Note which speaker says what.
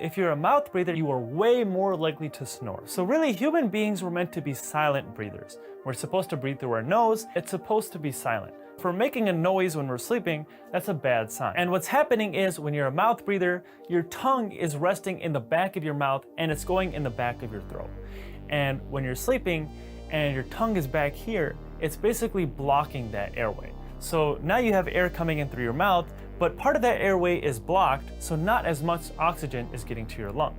Speaker 1: If you're a mouth breather, you are way more likely to snore. So really, human beings were meant to be silent breathers. We're supposed to breathe through our nose. It's supposed to be silent. For making a noise when we're sleeping, that's a bad sign. And what's happening is when you're a mouth breather, your tongue is resting in the back of your mouth and it's going in the back of your throat. And when you're sleeping and your tongue is back here, it's basically blocking that airway. So now you have air coming in through your mouth, but part of that airway is blocked, so not as much oxygen is getting to your lungs.